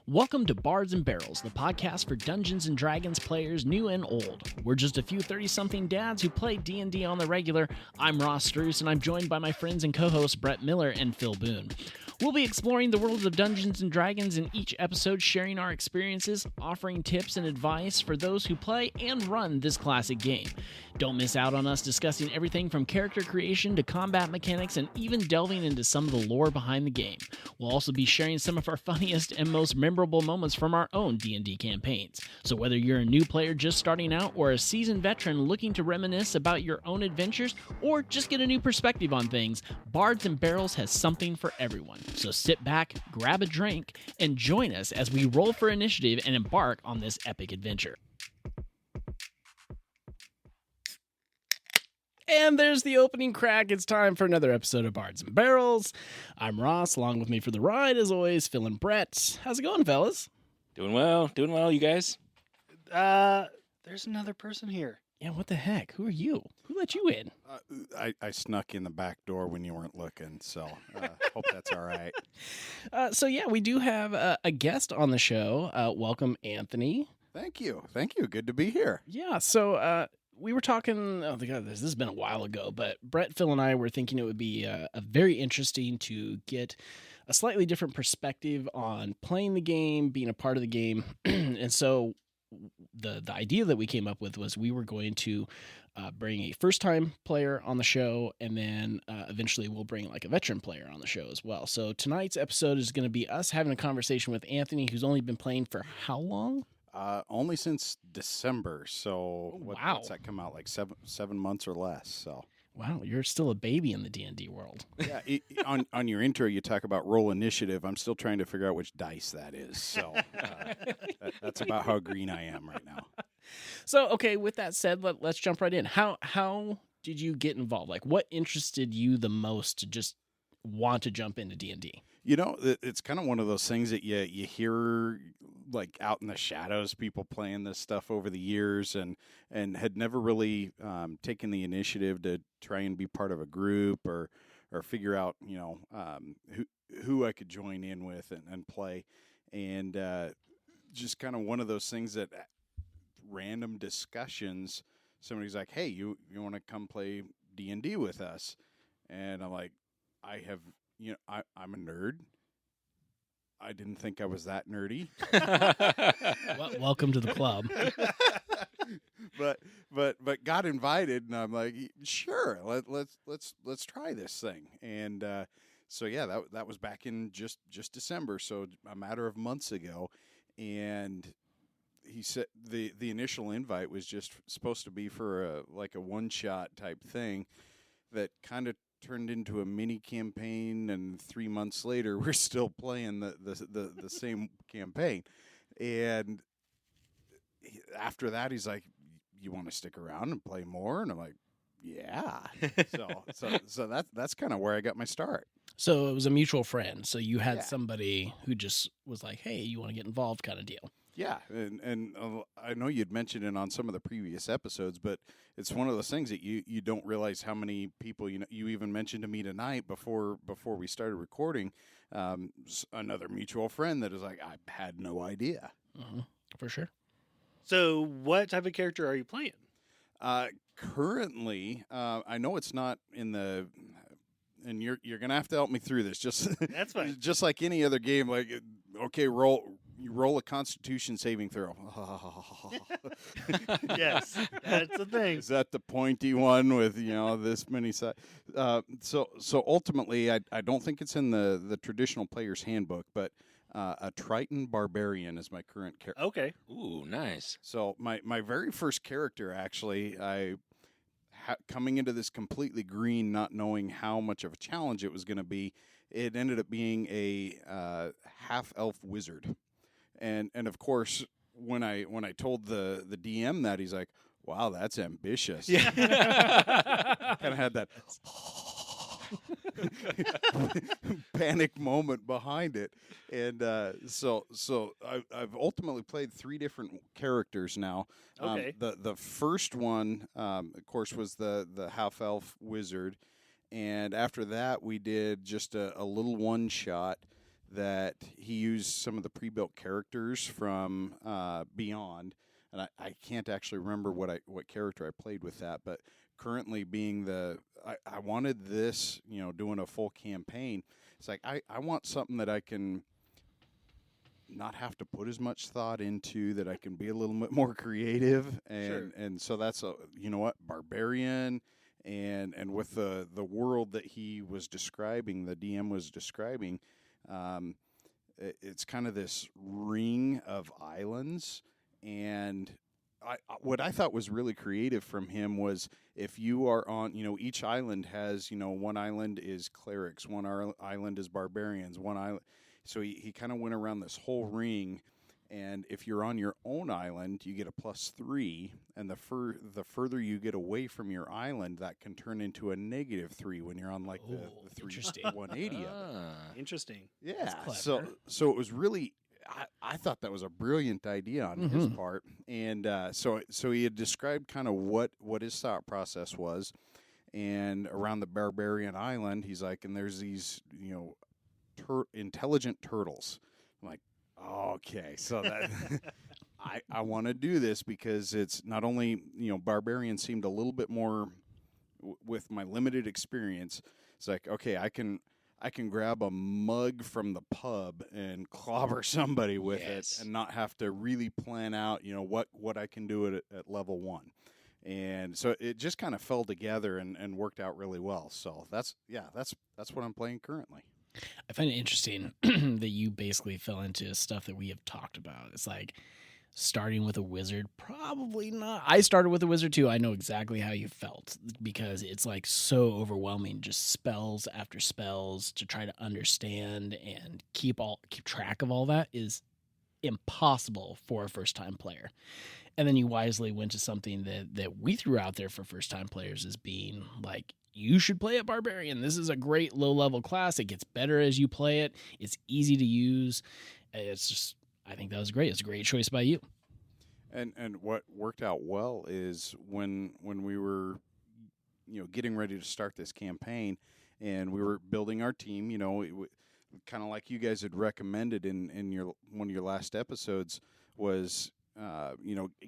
Welcome to Bards and Barrels, the podcast for Dungeons & Dragons players new and old. We're just a few 30-something dads who play D&D on the regular. I'm Ross Struess, and I'm joined by my friends and co-hosts Brett Miller and Phil Boone. We'll be exploring the world of Dungeons & Dragons in each episode, sharing our experiences, offering tips and advice for those who play and run this classic game. Don't miss out on us discussing everything from character creation to combat mechanics and even delving into some of the lore behind the game. We'll also be sharing some of our funniest and most memorable moments from our own D&D campaigns. So whether you're a new player just starting out or a seasoned veteran looking to reminisce about your own adventures or just get a new perspective on things, Bards and Barrels has something for everyone. So sit back, grab a drink, and join us as we roll for initiative and embark on this epic adventure. And there's the opening crack. It's time for another episode of Bards and Barrels. I'm Ross, along with me for the ride, as always, Phil and Brett. How's it going, fellas? Doing well, you guys. There's another person here. Yeah, what the heck? Who are you? Who let you in? I snuck in the back door when you weren't looking, so hope that's all right. We do have a guest on the show. Welcome, Anthony. Thank you. Good to be here. Yeah, so we were talking, this has been a while ago, but Brett, Phil, and I were thinking it would be a very interesting to get a slightly different perspective on playing the game, being a part of the game. And so the idea that we came up with was we were going to bring a first-time player on the show, and then eventually we'll bring like a veteran player on the show as well. So tonight's episode is going to be us having a conversation with Anthony, who's only been playing for how long? Only since December, so wow. What's that come out, like 7 months or less, so. Wow, you're still a baby in the D&D world. Yeah, on your intro, you talk about roll initiative. I'm still trying to figure out which dice that is, so that's about how green I am right now. So, okay, with that said, let's jump right in. How did you get involved? Like, what interested you the most to just want to jump into D&D? You know, it's kind of one of those things that you hear like out in the shadows, people playing this stuff over the years, and had never really taken the initiative to try and be part of a group or figure out, who I could join in with and play. And just kind of one of those things that random discussions, somebody's like, hey, you want to come play D&D with us? And I'm like, I'm a nerd. I didn't think I was that nerdy. Welcome to the club. but got invited, and I'm like, sure, let's try this thing. And that was back in just December, so a matter of months ago. And he said the initial invite was just supposed to be for a one shot type thing that kind of turned into a mini campaign, and 3 months later we're still playing the same campaign. And after that he's like, you want to stick around and play more? And I'm like, yeah. so that's kind of where I got my start. So it was a mutual friend, so you had somebody who just was like, hey, you want to get involved kind of deal. Yeah, and I know you'd mentioned it on some of the previous episodes, but it's one of those things that you don't realize how many people, you even mentioned to me tonight before we started recording, another mutual friend that is like, I had no idea. Mm-hmm. For sure. So what type of character are you playing? Currently, I know it's not in the... And you're gonna have to help me through this. That's fine. Just like any other game, like, okay, you roll a Constitution saving throw. Yes, that's the thing. Is that the pointy one with this many sides? So ultimately, I don't think it's in the traditional player's handbook, but a Triton Barbarian is my current character. Okay. Ooh, nice. So my very first character, actually, coming into this completely green, not knowing how much of a challenge it was going to be, it ended up being a half-elf wizard. And of course, when I told the DM that, he's like, wow, that's ambitious. Yeah. Kind of had that panic moment behind it. And so I've ultimately played 3 different characters now. Okay. The first one, of course, was the half-elf wizard. And after that, we did just a little one-shot that he used some of the pre-built characters from Beyond, and I can't actually remember what character I played with that, but currently being I wanted this, doing a full campaign. It's like I want something that I can not have to put as much thought into, that I can be a little bit more creative, and so that's barbarian, and with the world that he was describing, the DM was describing, it's kind of this ring of islands, and what I thought was really creative from him was, if you are on, each island has, one island is clerics, one island is barbarians, one island. So he kind of went around this whole ring, and if you're on your own island, you get a +3, and the further you get away from your island, that can turn into a -3 when you're on the 180 of it. Interesting. Yeah. So it was really. I thought that was a brilliant idea on his part, and so he had described kind of what his thought process was, and around the barbarian island, he's like, and there's these intelligent turtles. I'm like, okay, so that I want to do this, because it's not only barbarian seemed a little bit more with my limited experience. It's like, okay, I can grab a mug from the pub and clobber somebody with it, and not have to really plan out, what I can do at level 1. And so it just kind of fell together and worked out really well. So that's what I'm playing currently. I find it interesting that you basically fell into stuff that we have talked about. It's like starting with a wizard, probably not. I started with a wizard too. I know exactly how you felt, because it's like so overwhelming, just spells after spells to try to understand and keep track of all that is impossible for a first-time player. And then you wisely went to something that we threw out there for first-time players as being like, you should play a barbarian. This is a great low-level class. It gets better as you play it. It's easy to use. It's just, I think that was great. It's a great choice by you. And what worked out well is when we were, getting ready to start this campaign, and we were building our team, kind of like you guys had recommended in your one of your last episodes, was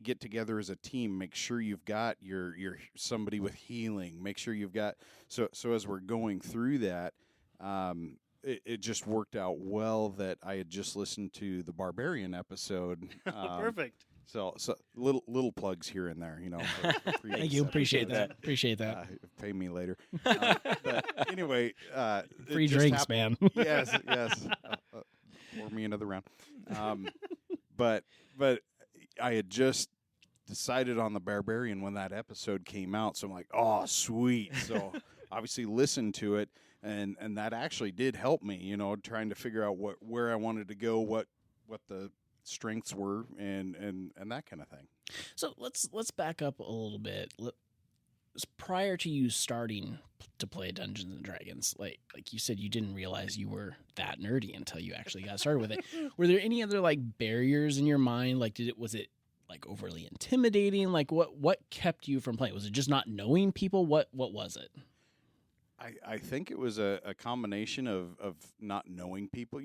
get together as a team. Make sure you've got your somebody with healing. Make sure you've got so as we're going through that, it just worked out well that I had just listened to the Barbarian episode. Perfect. So little plugs here and there, for Thank you. Appreciate that. Pay me later. But anyway, free drinks, man. Yes. Pour me another round. But I had just decided on the Barbarian when that episode came out, so I'm like, oh, sweet. So obviously listened to it, and that actually did help me, trying to figure out where I wanted to go, what the strengths were, and that kind of thing. So let's back up a little bit. Prior to you starting to play Dungeons and Dragons, like you said, you didn't realize you were that nerdy until you actually got started with it. Were there any other barriers in your mind? Was it overly intimidating? What kept you from playing? Was it just not knowing people? What was it? I think it was a combination of not knowing people.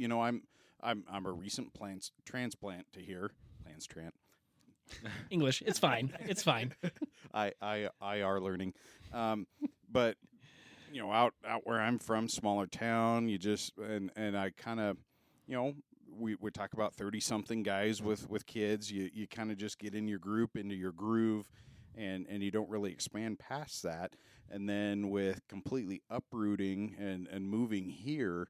I'm a recent transplant to here. English, it's fine. It's fine. I are learning, but out where I'm from, smaller town. You just and I kind of, we talk about 30-something guys with kids. You kind of just get in your group, into your groove, and you don't really expand past that. And then with completely uprooting and moving here,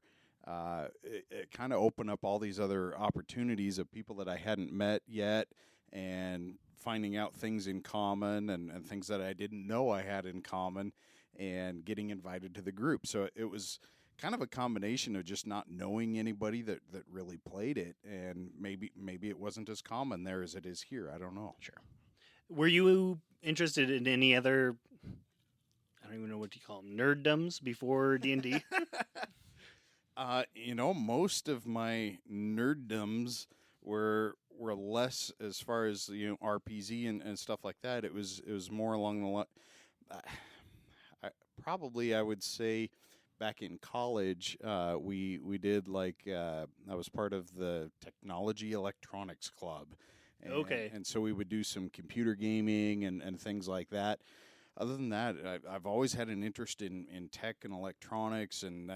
it kind of opened up all these other opportunities of people that I hadn't met yet, and finding out things in common and things that I didn't know I had in common, and getting invited to the group. So it was kind of a combination of just not knowing anybody that really played it, and maybe it wasn't as common there as it is here. I don't know. Sure. Were you interested in any other, I don't even know what you call them, nerddoms before D&D? Most of my nerddoms were less as far as RPZ and stuff like that. It was more along the line. I would say back in college, we did like I was part of the technology electronics club. And, Okay. And so we would do some computer gaming and things like that. Other than that, I've always had an interest in tech and electronics, and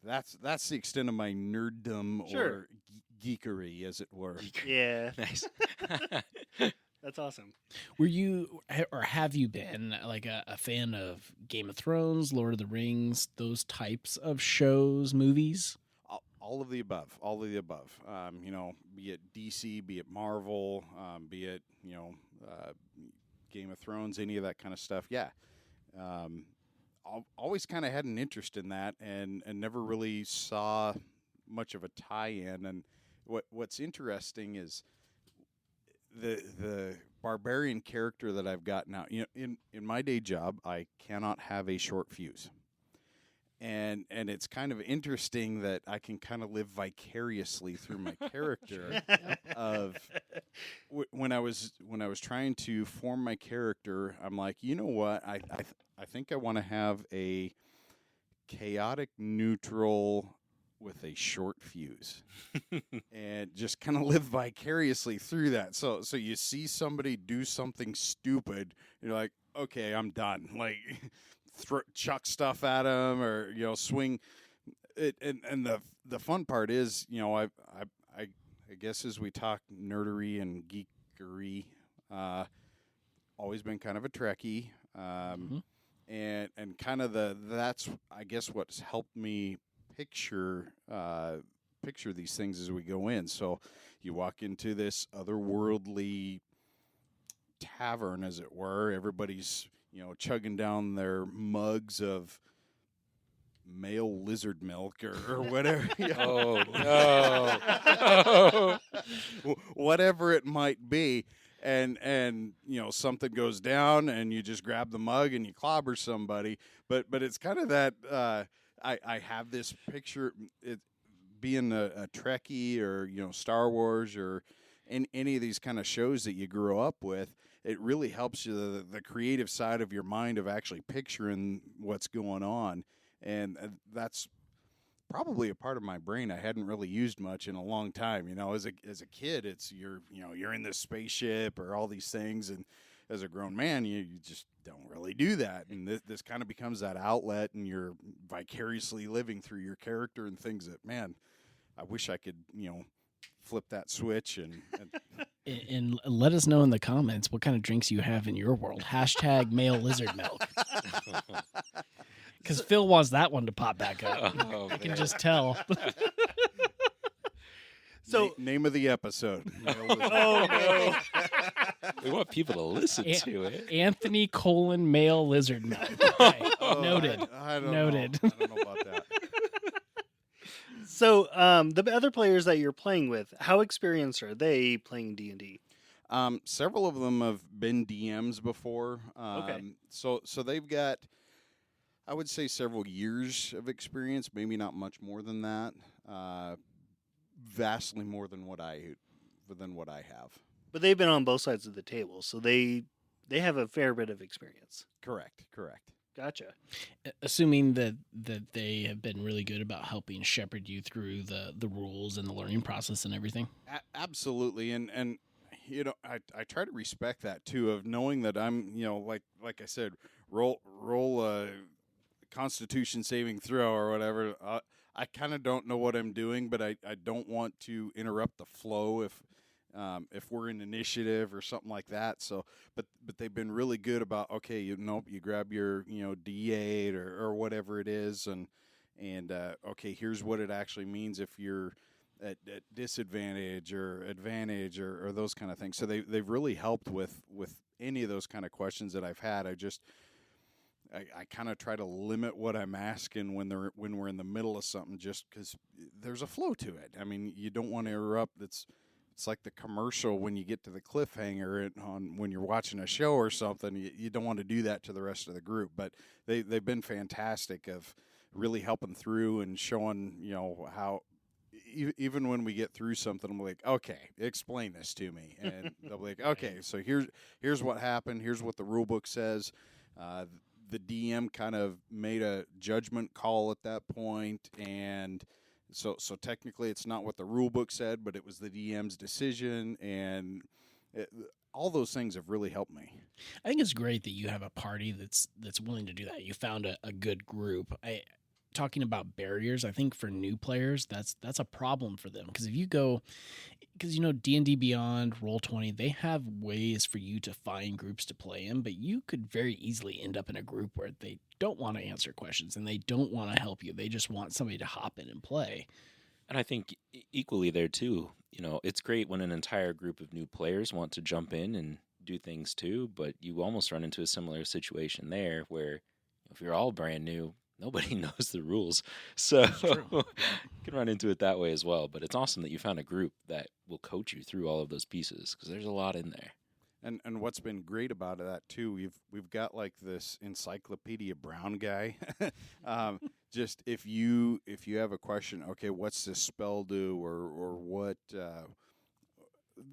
that's the extent of my nerddom Sure. or geekery, as it were. Yeah, Nice. that's awesome. Were you or have you been like a fan of Game of Thrones, Lord of the Rings, those types of shows, movies? All of the above. All of the above. Be it DC, be it Marvel, be it Game of Thrones, any of that kind of stuff. Yeah. Always kind of had an interest in that, and never really saw much of a tie-in. And what's interesting is the barbarian character that I've got now. In my day job, I cannot have a short fuse. And it's kind of interesting that I can kind of live vicariously through my character of when I was trying to form my character. I'm like, you know what? I think I want to have a chaotic neutral with a short fuse, and just kind of live vicariously through that. So you see somebody do something stupid, you're like, okay, I'm done. Like. Chuck stuff at them, or swing it, and the fun part is, I guess as we talk nerdery and geekery, always been kind of a Trekkie, and kind of that's I guess what's helped me picture these things as we go in. So you walk into this otherworldly tavern, as it were. Everybody's chugging down their mugs of male lizard milk or whatever. Oh, no. Whatever it might be. And something goes down and you just grab the mug and you clobber somebody. But it's kind of that I have this picture, it being a Trekkie or Star Wars or in any of these kind of shows that you grew up with. It really helps you, the creative side of your mind of actually picturing what's going on. And that's probably a part of my brain I hadn't really used much in a long time. As a kid, it's you're in this spaceship or all these things. And as a grown man, you just don't really do that. And this kind of becomes that outlet, and you're vicariously living through your character and things that, man, I wish I could, flip that switch and let us know in the comments what kind of drinks you have in your world. # male lizard milk. Because Phil wants that one to pop back up. Oh, I can man. just tell. So name of the episode. oh no. We want people to listen to it. Anthony : male lizard milk. Okay. Noted. I don't Noted. know. I don't know about that. So the other players that you're playing with, how experienced are they playing D&D? Several of them have been DMs before. Okay. So they've got, I would say, several years of experience. Maybe not much more than that. Vastly more than what I have. But they've been on both sides of the table, so they have a fair bit of experience. Correct. Gotcha. Assuming that they have been really good about helping shepherd you through the rules and the learning process and everything. Absolutely, and I try to respect that too, of knowing that I'm like I said, roll a Constitution saving throw or whatever. I kind of don't know what I'm doing, but I don't want to interrupt the flow if we're in initiative or something like that. So, but they've been really good about, okay, you grab your D8 or whatever it is, and okay, here's what it actually means if you're at disadvantage or advantage or those kind of things. So they've really helped with any of those kind of questions that I've had. I kind of try to limit what I'm asking when we're in the middle of something, just because there's a flow to it. I mean, you don't want to interrupt. It's like the commercial when you get to the cliffhanger when you're watching a show or something. You don't want to do that to the rest of the group. But they've been fantastic of really helping through and showing how. Even when we get through something, I'm like, okay, explain this to me, and they'll be like, okay, so here's what happened. Here's what the rule book says. the DM kind of made a judgment call at that point, and so technically it's not what the rule book said, but it was the DM's decision, and all those things have really helped me. I think it's great that you have a party that's willing to do that. You found a good group. Talking about barriers, I think for new players, that's a problem for them, because if you go, because D&D Beyond, Roll20, they have ways for you to find groups to play in, but you could very easily end up in a group where they don't want to answer questions and they don't want to help you. They just want somebody to hop in and play. And I think equally there too, it's great when an entire group of new players want to jump in and do things too, but you almost run into a similar situation there where if you're all brand new, nobody knows the rules. So you can run into it that way as well. But it's awesome that you found a group that will coach you through all of those pieces, because there's a lot in there. And what's been great about that too, we've got like this Encyclopedia Brown guy. Just if you have a question, okay, what's this spell do, or what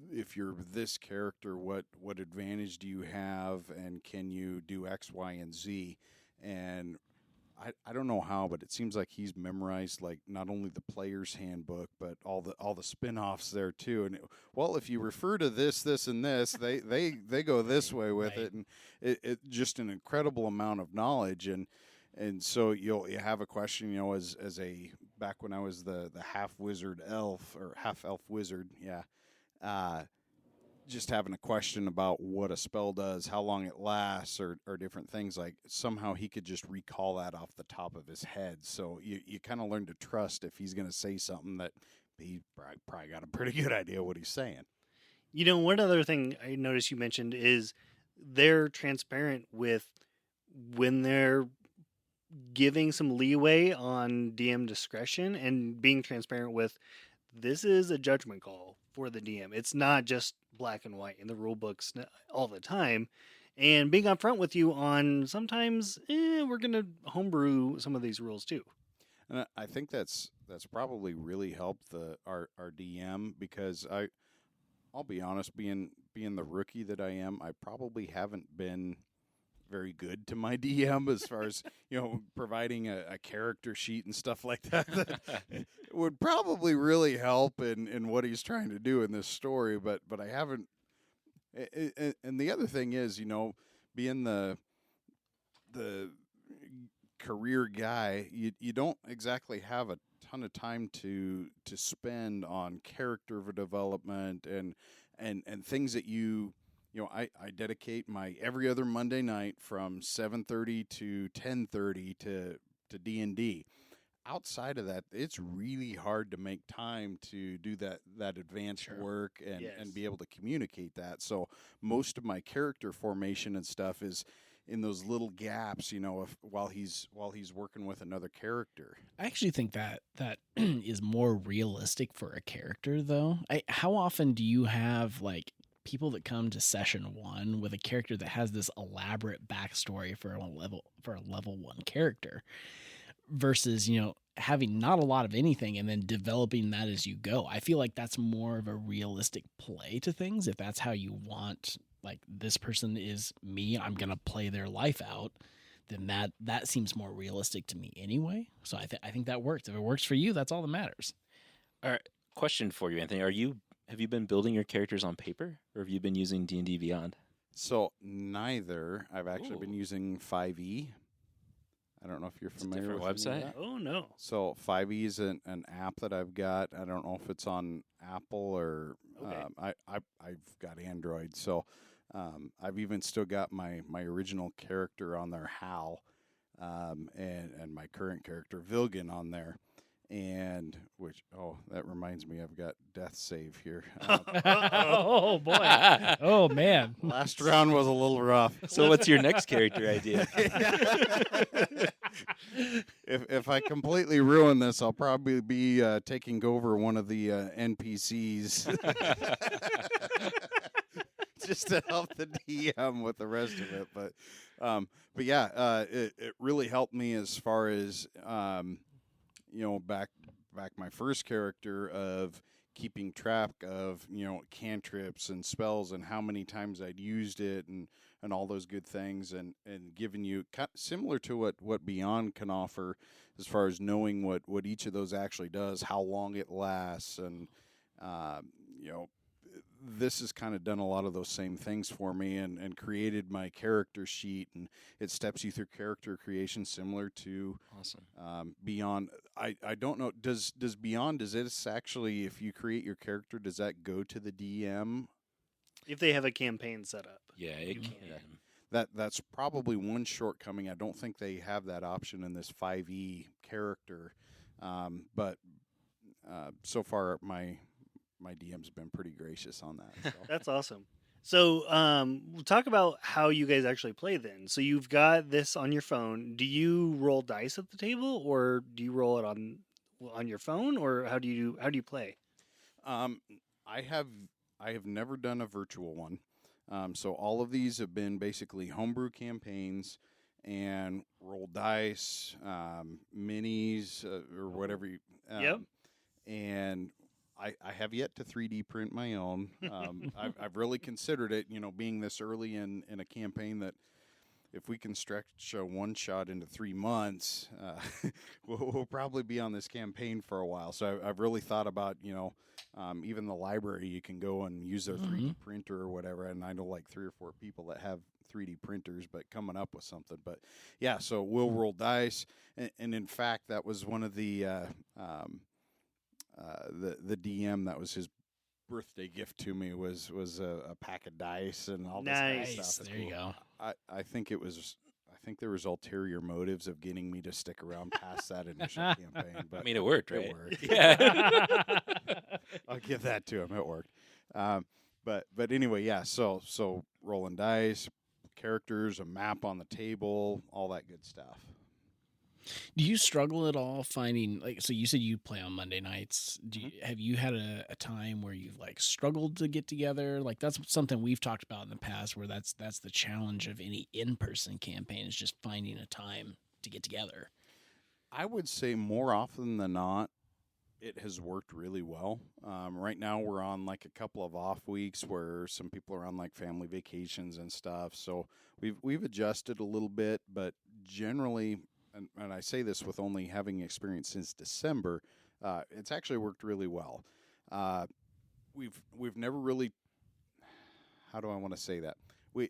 if you're this character, what advantage do you have, and can you do X, Y, and Z? And I don't know how, but it seems like he's memorized like not only the player's handbook, but all the spin-offs there too. And if you refer to this, and this, they go this way with it, and it just an incredible amount of knowledge. And so you have a question, as a back when I was the half wizard elf or half elf wizard, just having a question about what a spell does, how long it lasts, or different things, like somehow he could just recall that off the top of his head. So you kind of learn to trust if he's going to say something that he probably got a pretty good idea what he's saying. One other thing I noticed you mentioned is they're transparent with when they're giving some leeway on DM discretion, and being transparent with this is a judgment call for the DM. It's not just black and white in the rule books all the time, and being upfront with you on sometimes we're going to homebrew some of these rules too. And I think that's probably really helped our DM, because I'll be honest, being the rookie that I am, I probably haven't been very good to my DM as far as providing a character sheet and stuff like that. It would probably really help in what he's trying to do in this story, but I haven't. And the other thing is, being the career guy, you don't exactly have a ton of time to spend on character development and things that I dedicate my every other Monday night from 7:30 to 10:30 to D&D. Outside of that, it's really hard to make time to do that advanced work and be able to communicate that. So most of my character formation and stuff is in those little gaps, while he's working with another character. I actually think that is more realistic for a character, though. How often do you have like people that come to session 1 with a character that has this elaborate backstory for a level 1 character, versus having not a lot of anything and then developing that as you go? I feel like that's more of a realistic play to things. If that's how you want, like, this person is me, I'm gonna play their life out, then that seems more realistic to me anyway. So I think that works. If it works for you, that's all that matters. All right, question for you, Anthony. Have you been building your characters on paper, or have you been using D&D Beyond? So neither. I've actually been using 5e. I don't know if you're familiar with website. Oh no! So 5e is an app that I've got. I don't know if it's on Apple or I've got Android. So I've even still got my original character on there, Hal, and my current character Vilgan on there. And that reminds me, I've got death save here. Oh boy! Oh man! Last round was a little rough. So what's your next character idea? If I completely ruin this, I'll probably be taking over one of the NPCs just to help the DM with the rest of it. But yeah, it really helped me as far as back my first character, of keeping track of cantrips and spells and how many times I'd used it, and all those good things, and giving you similar to what Beyond can offer as far as knowing what each of those actually does, how long it lasts, and you know, this has kind of done a lot of those same things for me, and created my character sheet, and it steps you through character creation similar to Awesome. Beyond. I don't know, does Beyond, does it actually, if you create your character, does that go to the DM? If they have a campaign set up. Yeah, it You can. can. That's probably one shortcoming. I don't think they have that option in this 5e character, but so far my DM's been pretty gracious on that. So. That's awesome. So, we'll talk about how you guys actually play then. So you've got this on your phone. Do you roll dice at the table, or do you roll it on your phone, or how do you play? I have never done a virtual one. So all of these have been basically homebrew campaigns and roll dice, minis, or whatever. Yep. And I have yet to 3D print my own. I've really considered it, being this early in a campaign, that if we can stretch a one shot into 3 months, we'll probably be on this campaign for a while. So I've really thought about, even the library, you can go and use their 3D printer or whatever. And I know like 3 or 4 people that have 3D printers, but coming up with something. But yeah, so we'll roll dice. And in fact, that was one of the DM, that was his birthday gift to me, was a pack of dice and all this kind of Nice. stuff. There you go. I think there was ulterior motives of getting me to stick around past that initial campaign. But I mean, it worked, right? It worked. Yeah. I'll give that to him. It worked. But anyway, yeah. So rolling dice, characters, a map on the table, all that good stuff. Do you struggle at all finding, like, so you said you play on Monday nights. Have you had a time where you've like struggled to get together? Like, that's something we've talked about in the past, where that's the challenge of any in-person campaign, is just finding a time to get together. I would say more often than not, it has worked really well. Right now we're on like a couple of off weeks where some people are on like family vacations and stuff. So we've adjusted a little bit, but generally, and I say this with only having experience since December, it's actually worked really well. We've never really, how do I want to say that? We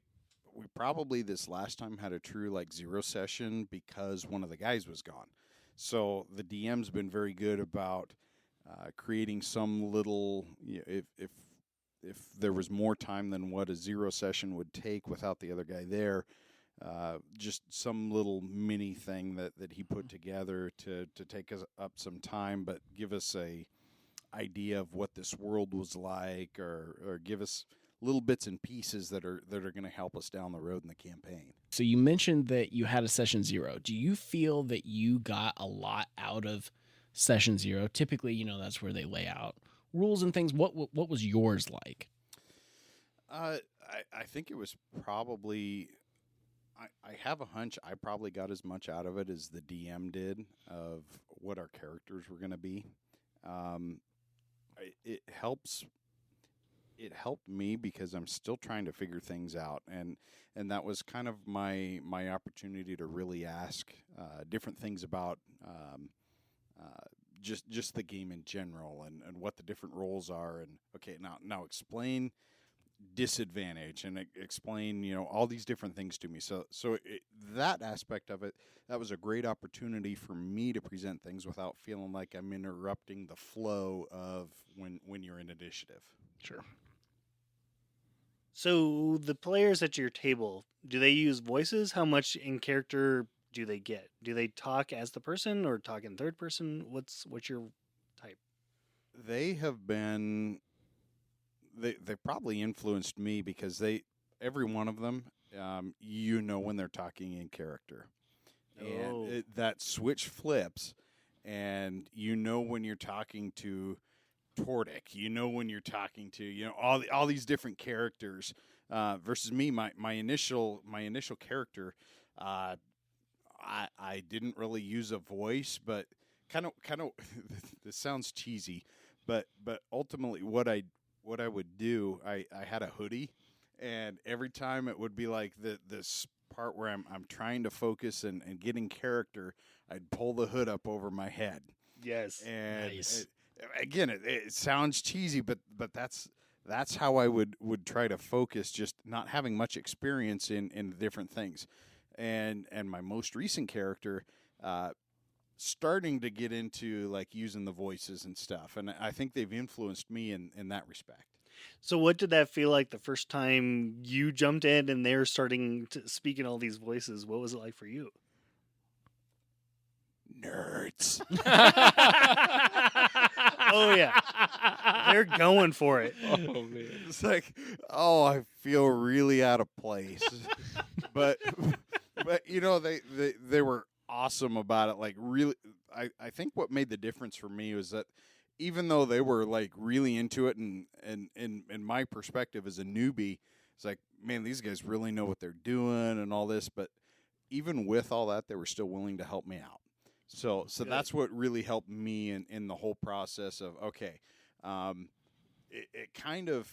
probably this last time had a true like 0 session because one of the guys was gone. So the DM's been very good about creating some little, if there was more time than what a 0 session would take without the other guy there, just some little mini thing that he put together to take us up some time, but give us a idea of what this world was like, or give us little bits and pieces that are going to help us down the road in the campaign. So you mentioned that you had a session 0. Do you feel that you got a lot out of session 0? Typically, that's where they lay out rules and things. What was yours like? I think it was probably, I have a hunch I probably got as much out of it as the DM did of what our characters were going to be. It helps. It helped me because I'm still trying to figure things out, and that was kind of my opportunity to really ask different things about just the game in general, and what the different roles are, and okay, now explain disadvantage, and explain all these different things to me. So that aspect of it, that was a great opportunity for me to present things without feeling like I'm interrupting the flow of when you're in initiative. Sure. So the players at your table, do they use voices? How much in character do they get? Do they talk as the person or talk in third person? What's your type? They have been. They probably influenced me because every one of them, when they're talking in character, and that switch flips, and when you're talking to Tordic, when you're talking to all these different characters, versus me, my initial character, I didn't really use a voice, but kind of this sounds cheesy, but ultimately what I would do, I had a hoodie, And every time it would be like this part where I'm trying to focus and getting character, I'd pull the hood up over my head. Yes. And Nice. again, it sounds cheesy, but that's how I would try to focus, just not having much experience in different things. And my most recent character, starting to get into like using the voices and stuff, and I think they've influenced me in that respect. So what did that feel like the first time you jumped in and they're starting to speak in all these voices? What was it like for you? Nerds. Oh yeah, they're going for it. Oh man. It's like, oh, I feel really out of place. but you know, they were awesome about it. Like really, I think what made the difference for me was that even though they were like really into it, and in my perspective as a newbie, it's like, man, these guys really know what they're doing and all this. But even with all that, they were still willing to help me out. So Good. that's what really helped me in the whole process of, okay, it kind of,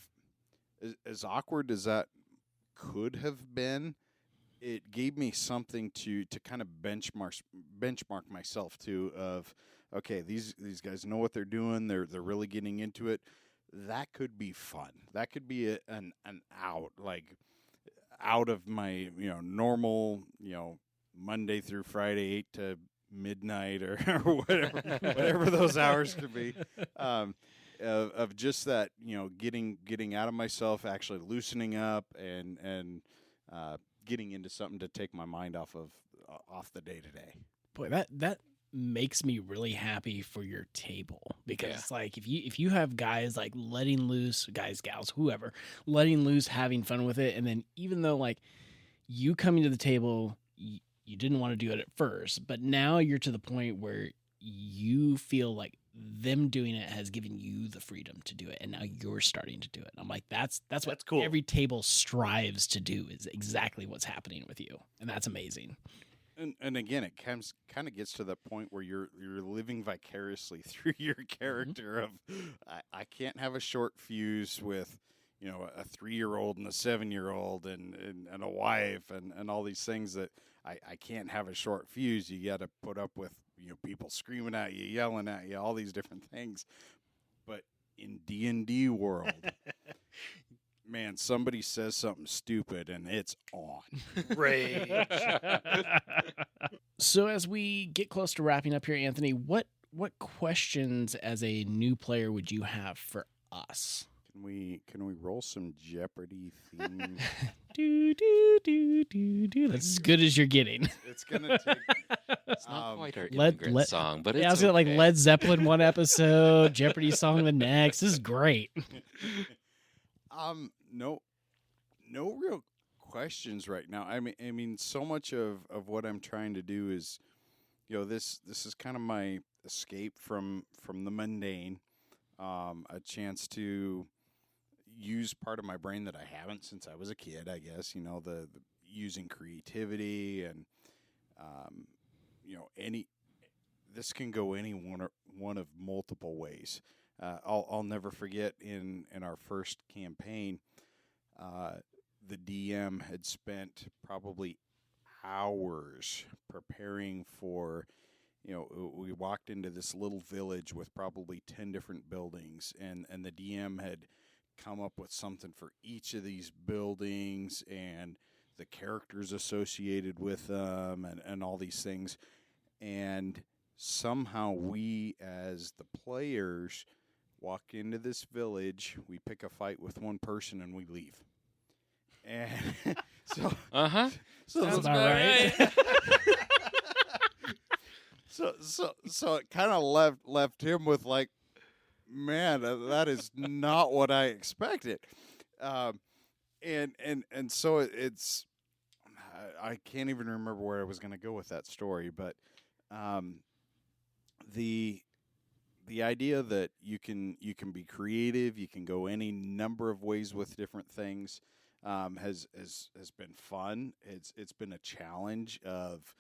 as awkward as that could have been, it gave me something to kind of benchmark myself to, of, okay, these guys know what they're doing. They're really getting into it. That could be fun. That could be an out, like out of my normal Monday through Friday 8 to midnight or whatever those hours could be, of just that, getting out of myself, actually loosening up and getting into something to take my mind off the day to day. Boy, that makes me really happy for your table, because Yeah. it's like if you have guys like letting loose, guys, gals, whoever, letting loose, having fun with it, and then even though like you coming to the table, you didn't want to do it at first, but now you're to the point where you feel like them doing it has given you the freedom to do it, and now you're starting to do it. I'm like, that's what cool. every table strives to do, is exactly what's happening with you, and that's amazing. And again, it kind of gets to the point where you're living vicariously through your character. Of I can't have a short fuse with a 3-year-old and a 7-year-old and a wife and all these things that I can't have a short fuse. You got to put up with people screaming at you, yelling at you, all these different things. But in D&D world, man, somebody says something stupid and it's on. Rage. So as we get close to wrapping up here, Anthony, what questions as a new player would you have for us? Can we roll some Jeopardy theme? Do do do do do. That's as good as you're getting. It's gonna take. It's not quite our let- immigrant let- song, but it's Yeah, I was gonna, like okay. Led Zeppelin one episode, Jeopardy song the next. This is great. No real questions right now. I mean, so much of what I'm trying to do is, this is kind of my escape from the mundane, a chance to use part of my brain that I haven't since I was a kid, I guess, the using creativity and, this can go any one of multiple ways. I'll never forget in our first campaign, the DM had spent probably hours preparing for, we walked into this little village with probably 10 different buildings, and the DM had come up with something for each of these buildings and the characters associated with them and all these things. And somehow we, as the players, walk into this village, we pick a fight with one person, and we leave. And so, Uh-huh. so Sounds the- about right. so it kind of left him with like, man, that is not what I expected. And so it's, I can't even remember where I was going to go with that story, but the idea that you can be creative, you can go any number of ways with different things, has been fun. It's been a challenge of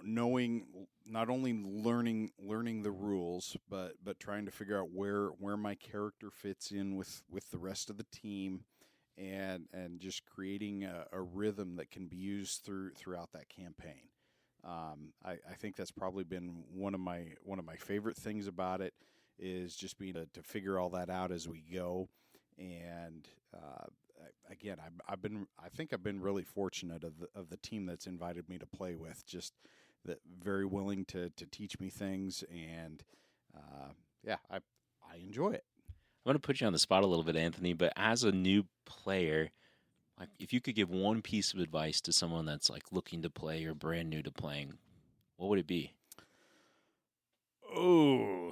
knowing not only learning the rules, but trying to figure out where my character fits in with the rest of the team, and just creating a rhythm that can be used throughout that campaign. I think that's probably been one of my favorite things about it, is just being to figure all that out as we go. And again, I think I've been really fortunate of the team that's invited me to play with. Just that very willing to teach me things, and I enjoy it. I'm going to put you on the spot a little bit, Anthony, but as a new player, like if you could give one piece of advice to someone that's like looking to play or brand new to playing, what would it be? Oh,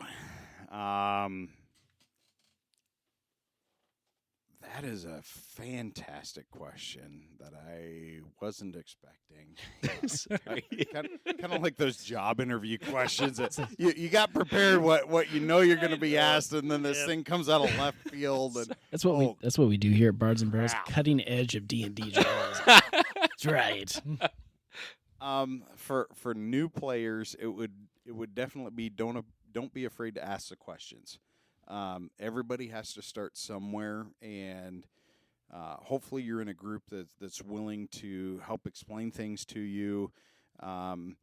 that is a fantastic question that I wasn't expecting. Kind of like those job interview questions that you got prepared what you know you're going to be asked, and then this thing comes out of left field. And That's what we do here at Bards and Barrels, cutting edge of D&D jobs. That's right. For new players, it would definitely be don't be afraid to ask the questions. Everybody has to start somewhere, and hopefully you're in a group that's willing to help explain things to you. Don't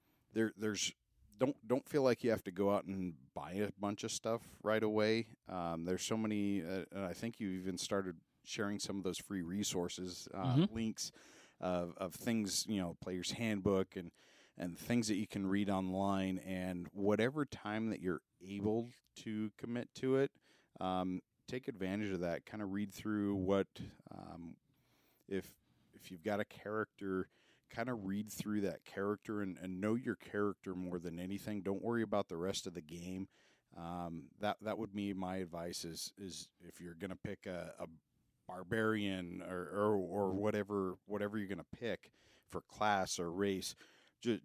feel like you have to go out and buy a bunch of stuff right away. There's so many, and I think you even started sharing some of those free resources, links of things, Player's Handbook and things that you can read online, and whatever time that you're able to commit to it, take advantage of that. Kind of read through what, if you've got a character, kind of read through that character and know your character more than anything. Don't worry about the rest of the game. That would be my advice is if you're going to pick a barbarian or whatever you're going to pick for class or race,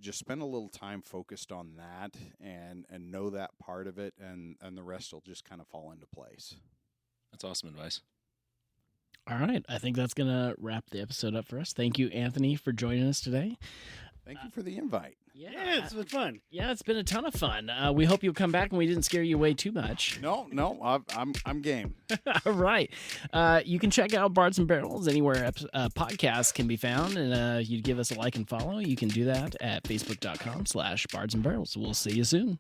just spend a little time focused on that and know that part of it, and the rest will just kind of fall into place. That's awesome advice. All right. I think that's going to wrap the episode up for us. Thank you, Anthony, for joining us today. Thank you for the invite. Yeah, it's been fun. Yeah, it's been a ton of fun. We hope you'll come back and we didn't scare you away too much. No, I'm game. All right. You can check out Bards and Barrels anywhere podcasts can be found, and you'd give us a like and follow. You can do that at facebook.com/Bards and Barrels. We'll see you soon.